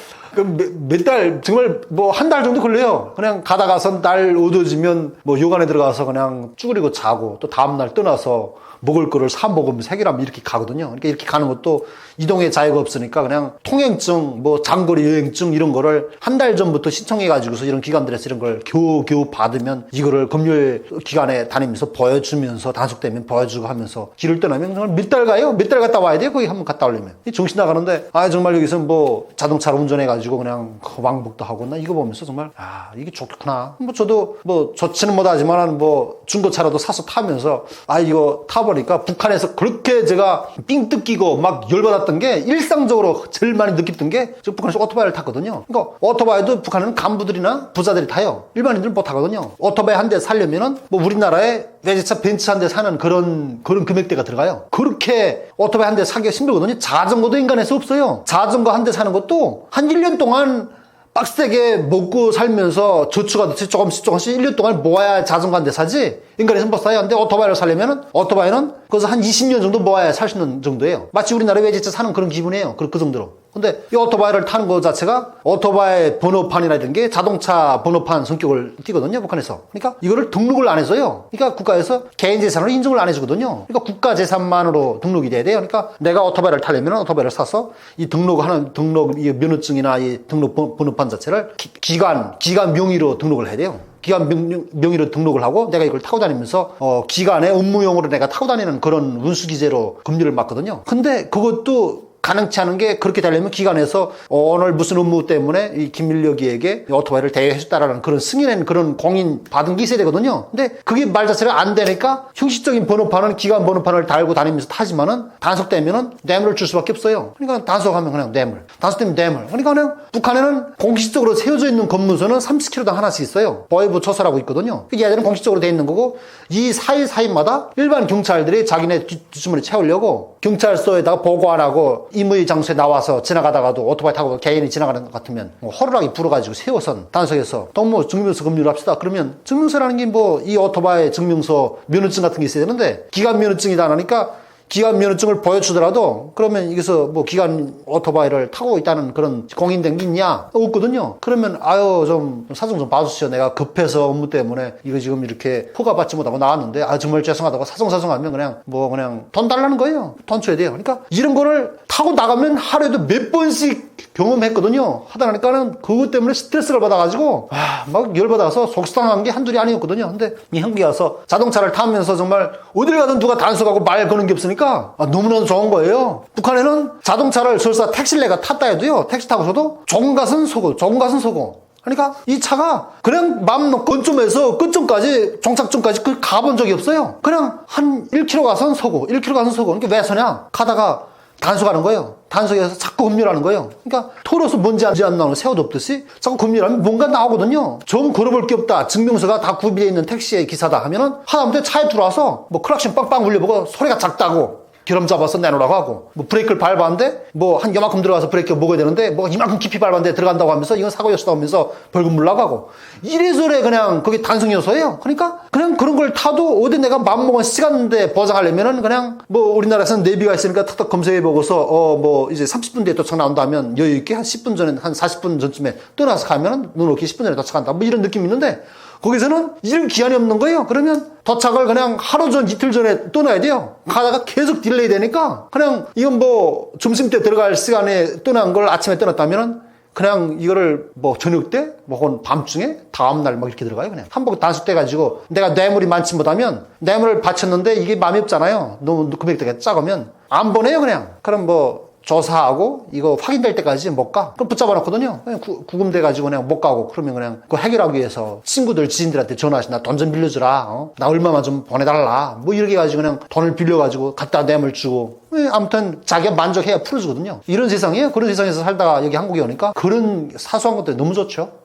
S1: 몇 달 정말 뭐 한 달 정도 걸려요. 그냥 가다가선 날 어두워지면 뭐 요관에 들어가서 그냥 쭈그리고 자고 또 다음날 떠나서 먹을 거를 사 먹으면서 해결하면 이렇게 가거든요. 그러니까 이렇게 가는 것도 이동의 자유가 없으니까 그냥 통행증, 뭐 장거리 여행증 이런 거를 한 달 전부터 신청해가지고서 이런 기관들에서 이런 걸 겨우 받으면 이거를 금요일 기간에 다니면서 보여주면서 단속되면 보여주고 하면서 길을 떠나면 정말 몇 달 가요? 몇 달 갔다 와야 돼요? 거기 한번 갔다 오려면. 정신 나가는데 정말 여기서 뭐 자동차로 운전해가지고 그냥 왕복도 하고 나 이거 보면서 정말 이게 좋구나. 뭐 저도 뭐 좋지는 못하지만 뭐 중고차라도 사서 타면서 이거 타보니까 북한에서 그렇게 제가 삥 뜯기고 막 열받았던 게 일상적으로 제일 많이 느꼈던 게 저 북한에서 오토바이를 탔거든요. 그러니까 오토바이도 북한은 간부들이나 부자들이 타요. 일반인들은 못 타거든요. 오토바이 한 대 사려면은 뭐 우리나라에 외제차 벤츠 한 대 사는 그런 금액대가 들어가요. 그렇게 오토바이 한 대 사기가 힘들거든요. 자전거도 인간에서 없어요. 자전거 한 대 사는 것도 한 1년 동안 빡세게 먹고 살면서 저축하듯이 조금씩 1년 동안 모아야 자전거 한 대 사지 인간에서 못 사요. 근데 오토바이를 사려면은 오토바이는 거기서 한 20년 정도 모아야 살 수 있는 정도예요. 마치 우리나라 외제차 사는 그런 기분이에요. 그 정도로. 근데 이 오토바이를 타는 것 자체가 오토바이 번호판이라든 게 자동차 번호판 성격을 띠거든요, 북한에서. 그러니까 이거를 등록을 안 해서요. 그러니까 국가에서 개인 재산으로 인정을 안 해주거든요. 그러니까 국가 재산만으로 등록이 돼야 돼요. 그러니까 내가 오토바이를 타려면 오토바이를 사서 이 등록하는 이 면허증이나 이 등록 번호판 자체를 기관 명의로 등록을 해야 돼요. 기관 명의로 등록을 하고 내가 이걸 타고 다니면서 기관의 업무용으로 내가 타고 다니는 그런 운수기재로 금리를 맞거든요. 근데 그것도 가능치 않은 게 그렇게 되려면 기관에서 오늘 무슨 업무 때문에 이 김민혁이에게 오토바이를 대여해줬다라는 그런 승인한 그런 공인 받은 게 있어야 되거든요. 근데 그게 말 자체가 안 되니까 형식적인 번호판은 기관 번호판을 달고 다니면서 타지만은 단속되면은 뇌물을 줄 수밖에 없어요. 그러니까 단속하면 그냥 뇌물, 단속되면 뇌물. 그러니까 그냥 북한에는 공식적으로 세워져 있는 검문소는 30km당 하나씩 있어요. 보위부 초소라고 있거든요. 얘들은 공식적으로 돼 있는 거고 이 사이마다 일반 경찰들이 자기네 뒷주머니 채우려고 경찰서에다가 보고 안 하고 임의 장소에 나와서 지나가다가도 오토바이 타고 개인이 지나가는 것 같으면 호루라기 불어가지고 세워선 단속해서 또 뭐 증명서 검열을 합시다. 그러면 증명서라는 게 뭐 이 오토바이 증명서 면허증 같은 게 있어야 되는데 기관 면허증이다 하니까 기관 면허증을 보여주더라도 그러면 여기서 뭐 기관 오토바이를 타고 있다는 그런 공인된 게 있냐? 없거든요. 그러면 아유 좀 사정 좀 봐주시오. 내가 급해서 업무 때문에 이거 지금 이렇게 허가받지 못하고 나왔는데 정말 죄송하다고 사정하면 그냥 돈 달라는 거예요. 돈 줘야 돼요. 그러니까 이런 거를 타고 나가면 하루에도 몇 번씩 경험했거든요. 하다 보니까는 그것 때문에 스트레스를 받아가지고 막 열받아서 속상한 게 한둘이 아니었거든요. 근데 이 한국에 와서 자동차를 타면서 정말 어딜 가든 누가 단속하고 말 거는 게 없으니까 너무나도 좋은 거예요. 북한에는 자동차를 설사 택시를 내가 탔다 해도요. 택시 타고서도 좋은 곳은 서고 그러니까 이 차가 그냥 맘 놓고 근점에서 끝점까지 종착점까지 가본 적이 없어요. 그냥 한 1km 가선 서고 1km 가선 서고. 그러니까 왜 서냐? 가다가 단속하는 거예요. 단속해서 자꾸 검열하는 거예요. 그러니까 토로서 뭔지 안 나오는 새우도 없듯이 자꾸 검열하면 뭔가 나오거든요. 좀 걸어볼 게 없다. 증명서가 다 구비되어 있는 택시의 기사다 하면은 하다못해 차에 들어와서 뭐 클락션 빵빵 울려보고 소리가 작다고 기름 잡아서 내놓으라고 하고 뭐 브레이크를 밟았는데 뭐 한 요만큼 들어가서 브레이크 먹어야 되는데 뭐 이만큼 깊이 밟았는데 들어간다고 하면서 이건 사고였다 하면서 벌금 물라고 하고 이래저래 그냥 그게 단속 요소예요. 그러니까 그냥 그런 걸 타도 어디 내가 맘먹은 시간대 보장하려면은 그냥 뭐 우리나라에서는 내비가 있으니까 탁탁 검색해보고서 뭐 이제 30분 뒤에 도착 나온다면 여유있게 한 10분 전에 한 40분 전쯤에 떠나서 가면은 눈 오기 10분 전에 도착한다 뭐 이런 느낌이 있는데 거기서는 이런 기한이 없는 거예요. 그러면 도착을 그냥 하루 전, 이틀 전에 떠나야 돼요. 가다가 계속 딜레이 되니까 그냥 이건 뭐 점심때 들어갈 시간에 떠난 걸 아침에 떠났다면은 그냥 이거를 뭐 저녁 때, 뭐 혹은 밤중에 다음날 막 이렇게 들어가요. 그냥 한번 단속돼가지고 내가 뇌물이 많지 못하면 뇌물을 바쳤는데 이게 마음이 없잖아요. 너무 금액대가 작으면 안 보내요 그냥. 그럼 뭐 조사하고 이거 확인될 때까지 못 가. 그럼 붙잡아 놓거든요. 그냥 구금돼가지고 그냥 못 가고 그러면 그냥 그거 해결하기 위해서 친구들, 지인들한테 전화해서 나 돈 좀 빌려주라. 나 얼마만 좀 보내달라. 뭐 이렇게 해가지고 그냥 돈을 빌려가지고 갖다 뇌물 주고. 아무튼 자기가 만족해야 풀어주거든요. 이런 세상이에요. 그런 세상에서 살다가 여기 한국에 오니까 그런 사소한 것들이 너무 좋죠.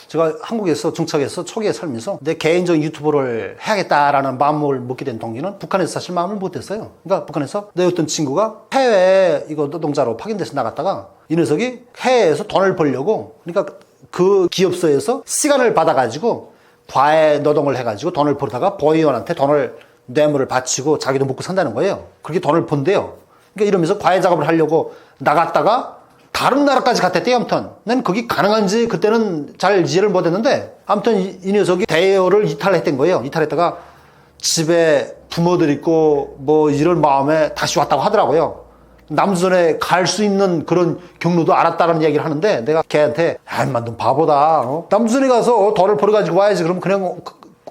S1: 제가 한국에서 정착해서 초기에 살면서 내 개인적인 유튜버를 해야겠다라는 마음을 먹게 된 동기는 북한에서 사실 마음을 못했어요. 그러니까 북한에서 내 어떤 친구가 해외에 이거 노동자로 파견돼서 나갔다가 이 녀석이 해외에서 돈을 벌려고 그러니까 그 기업소에서 시간을 받아가지고 과외 노동을 해가지고 돈을 벌다가 보위원한테 돈을 뇌물을 바치고 자기도 먹고 산다는 거예요. 그렇게 돈을 번대요. 그러니까 이러면서 과외 작업을 하려고 나갔다가 다른 나라까지 갔댔대요. 아무튼 난 거기 가능한지 그때는 잘 이해를 못했는데 아무튼 이 녀석이 대여를 이탈했던 거예요. 이탈했다가 집에 부모들 있고 뭐 이런 마음에 다시 왔다고 하더라고요. 남조선에 갈 수 있는 그런 경로도 알았다는 얘기를 하는데 내가 걔한테 인마 넌 바보다. 남조선에 가서 돈을 벌어가지고 와야지. 그럼 그냥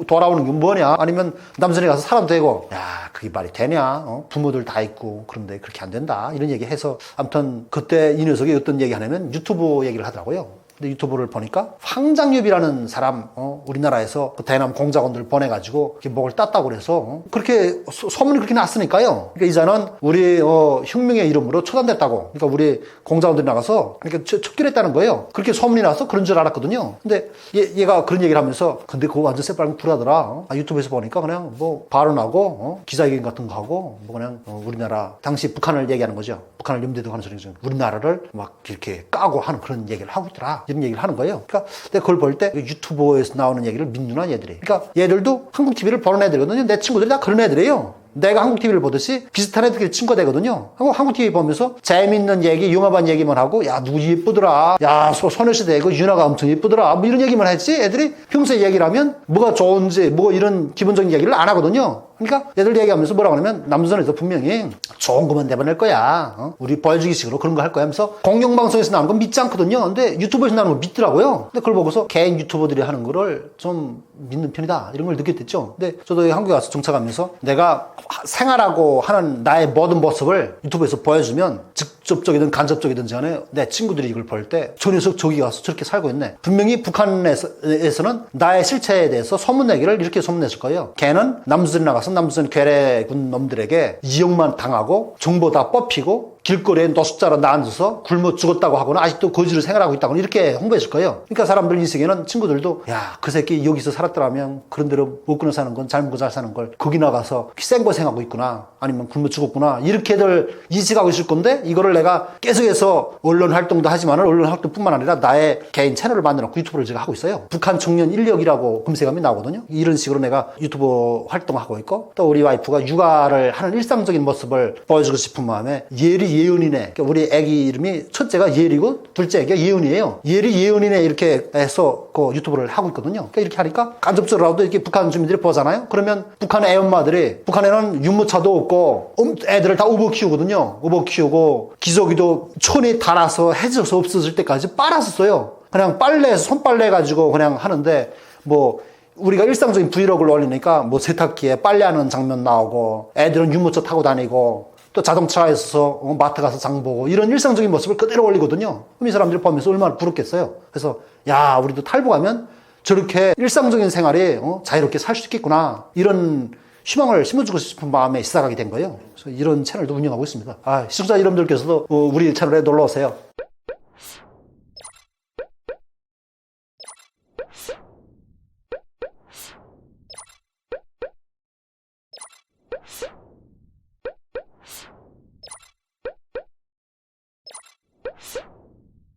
S1: 돌아오는 게 뭐냐? 아니면 남선에 가서 사람 되고 야 그게 말이 되냐? 부모들 다 있고 그런데 그렇게 안 된다 이런 얘기 해서 아무튼 그때 이 녀석이 어떤 얘기 하냐면 유튜브 얘기를 하더라고요. 근데 유튜브를 보니까 황장엽이라는 사람 우리나라에서 그 대남 공작원들 보내가지고 이렇게 목을 땄다고 그래서 그렇게 소문이 그렇게 났으니까요. 그러니까 이자는 우리 혁명의 이름으로 처단됐다고. 그러니까 우리 공작원들이 나가서 이렇게 척결했다는 거예요. 그렇게 소문이 나서 그런 줄 알았거든요. 근데 얘가 그런 얘기를 하면서 근데 그거 완전 새빨간 불하더라. 유튜브에서 보니까 그냥 뭐 발언하고 기자회견 같은 거 하고 뭐 그냥 우리나라 당시 북한을 얘기하는 거죠. 북한을 염두에 하는 소리죠. 우리나라를 막 이렇게 까고 하는 그런 얘기를 하고 있더라. 이런 얘기를 하는 거예요. 그러니까 내가 그걸 볼 때 유튜브에서 나오는 얘기를 믿는구나 얘들이. 그러니까 얘들도 한국 TV를 보는 애들이거든요. 내 친구들이 다 그런 애들이에요. 내가 한국 TV를 보듯이 비슷한 애들끼리 친구가 되거든요. 한국 TV 보면서 재밌는 얘기, 융합한 얘기만 하고, 야, 누구 예쁘더라. 야, 소녀시대 그 윤아가 엄청 예쁘더라. 뭐 이런 얘기만 했지. 애들이 평소에 얘기를 하면 뭐가 좋은지, 뭐 이런 기본적인 얘기를 안 하거든요. 그러니까 얘들 얘기하면서 뭐라고 하냐면 남조선에서 분명히 좋은 것만 내보낼 거야. 우리 보여주기식으로 그런 거 할 거야 하면서 공영방송에서 나오는 건 믿지 않거든요. 근데 유튜브에서 나오는 거 믿더라고요. 근데 그걸 보고서 개인 유튜버들이 하는 거를 좀 믿는 편이다. 이런 걸 느끼게 됐죠. 근데 저도 한국에 와서 정착하면서 내가 생활하고 하는 나의 모든 모습을 유튜브에서 보여주면 직접적이든 간접적이든 간에 내 친구들이 이걸 볼 때 저 녀석 저기 가서 저렇게 살고 있네. 분명히 북한에서는 나의 실체에 대해서 소문내기를 이렇게 소문냈을 거예요. 걔는 남조선에 나가서 남조선 괴뢰군 놈들에게 이용만 당하고 정보 다 뽑히고 길거리에 노숙자로 앉아서 굶어 죽었다고 하거나 아직도 거지로 생활하고 있다거나 이렇게 홍보했을 거예요. 그러니까 사람들 인식에는 친구들도 야, 그 새끼 여기서 살았더라면 그런 대로 먹고 사는 건 잘 먹고 잘 사는 걸 거기 나가서 생고생하고 있구나 아니면 굶어 죽었구나 이렇게들 인식하고 있을 건데 이거를 내가 계속해서 언론 활동도 하지만 언론 활동뿐만 아니라 나의 개인 채널을 만들어놓고 유튜브를 제가 하고 있어요. 북한 청년 인력이라고 검색하면 나오거든요. 이런 식으로 내가 유튜브 활동하고 있고 또 우리 와이프가 육아를 하는 일상적인 모습을 보여주고 싶은 마음에 예리 예은이네. 그러니까 우리 애기 이름이 첫째가 예리고 둘째 애기가 예은이에요. 예리 예은이네 이렇게 해서 그 유튜브를 하고 있거든요. 그러니까 이렇게 하니까 간접적으로라도 이렇게 북한 주민들이 보잖아요. 그러면 북한의 애엄마들이 북한에는 유모차도 없고 애들을 다 우버 키우거든요. 우버 키우고 기저귀도 촌이 닳아서 해져서 없어질 때까지 빨아서 써요. 그냥 빨래해서 손빨래 가지고 그냥 하는데 뭐 우리가 일상적인 브이로그를 올리니까 뭐 세탁기에 빨래하는 장면 나오고 애들은 유모차 타고 다니고 또 자동차에서 마트 가서 장 보고 이런 일상적인 모습을 그대로 올리거든요. 그럼 이 사람들이 보면서 얼마나 부럽겠어요. 그래서 야, 우리도 탈북하면 저렇게 일상적인 생활에 자유롭게 살 수 있겠구나 이런 희망을 심어주고 싶은 마음에 시작하게 된 거예요. 그래서 이런 채널도 운영하고 있습니다. 시청자 여러분들께서도 우리 채널에 놀러 오세요.